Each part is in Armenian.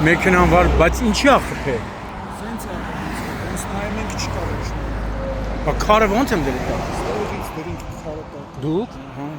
Մեքենան վար, բայց ինչի է խփել։ Սենց է, ոնց նայում ենք չկա ոչ մի։ Բա քարը ոնց եմ դրել։ Ստորից դրինք քարը տա։ Դուք։ Հա։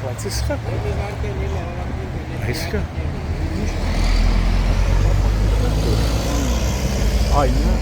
Բայց իսկա։ Իսկա։ Այնա։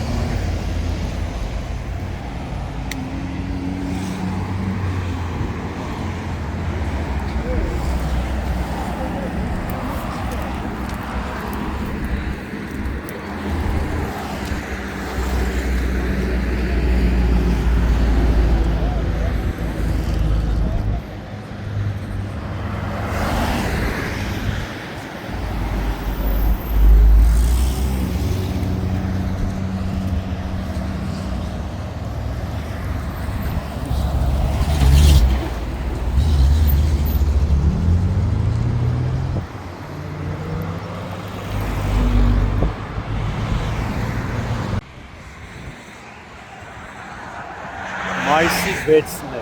Մայիսի 6-ն է,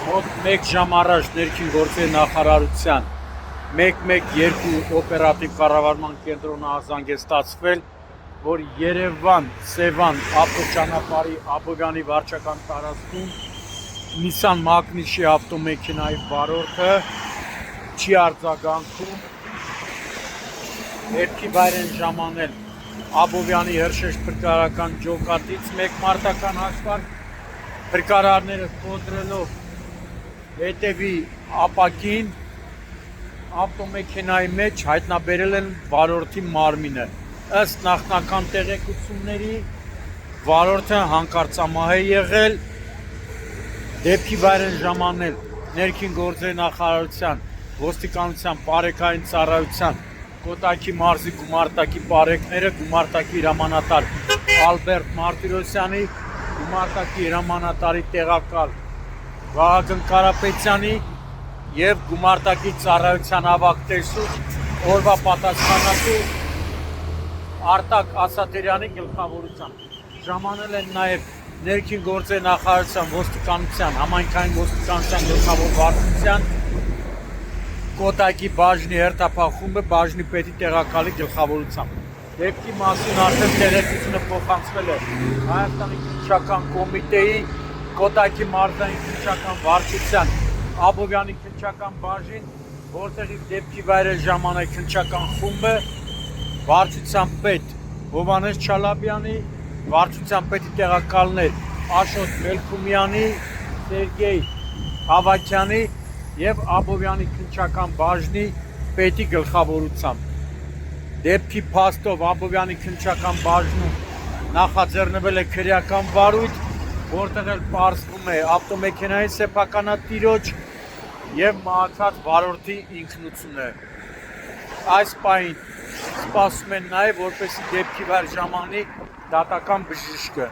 մոտ 1 ժամ առաջ ներքին գործերի նախարարության 112 օպերատիվ կառավարման կենտրոնը ահազանգ է ստացվել, որ Երևան-Սևան ավտոճանապարհի Աբովյանի վարչական տարածքում Nissan Magnus-ի ավտոմեքենայի վարորդը չի արձագանքում, ներքի վայր են ժամանել Աբովյանի հրշեջ փրկարարական ջոկատից 1 մարտական հաշվարկ, փրկարարները կոտրելով հետևի ապակին ավտոմեքենայի մեջ հայտնաբերել են վարորդի մարմինը։ Ըստ նախնական տեղեկությունների վարորդը հանկարծամահ է եղել, դեպքի վայր են ժամանել ներքին գործերի նախարարության, ոստիկանության, բարեկային ծառայության, Կոտայքի մարզի գումարտակի բարեկները, գումարտակի հրամանատար Ալբերտ Մարտիրոսյանի, գումարտակի հրամանատարի տեղակալ Վահագն Կարապետյանի և գումարտակի ծառայության ավագ տեսուչ օրվա պատասխանատու Արտակ Ասատերյանի գլխավորությամբ ժամանել են նաև ներքին գործերի նախարարության, ոստիկանության, համայնքային ոստիկանության գլխավոր վարչության, Կոտայքի բաժնի հերթափախումբը բաժնի պետի տեղակալի գլխավորությամբ։ Դեպքի մասին արդեն տեղեկությունը փոխանցվել է Հայաստանի քննչական կոմիտեի, Կոտայքի մարզային քննչական վարչության, Աբովյանի քննչական բաժին, որտեղից դեպքի վայր է ժամանել քննչական խումբը, վարչության պետ Հովհաննես Չալաբյանի, վարչության պետի տեղակալներ Աշոտ Մելքումյանի, Սերգեյ Հավաքյանի և Աբովյանի քննչական բաժնի պետի գլխավորությամբ։ Դեպքի փաստով Աբովյանի քննչական բաժնում նախաձեռնվել է քրեական վարույթ, որտեղ էլ պարզվում է ավտոմեքենայի սեփականատիրոջ և մահացած վարորդի ինքնությունը։ Այս պահին սպասում են նաև, որպեսզի դեպքի վայր ժամանի դատական բժիշկը։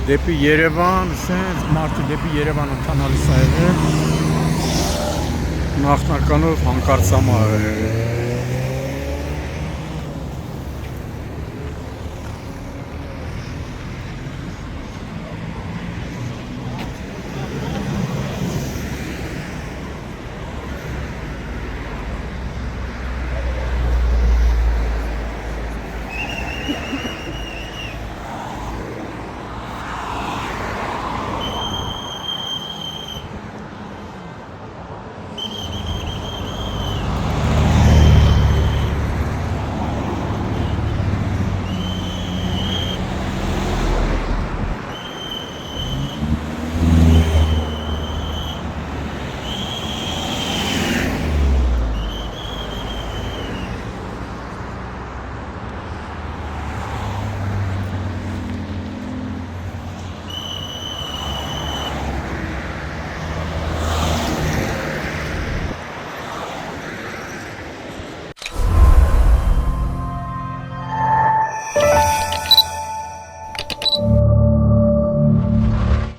դեպի Երևան, սենց մարդը դեպի Երևան ընթանալիս ա եղել, նախնականով հանկարծամա ա եղել։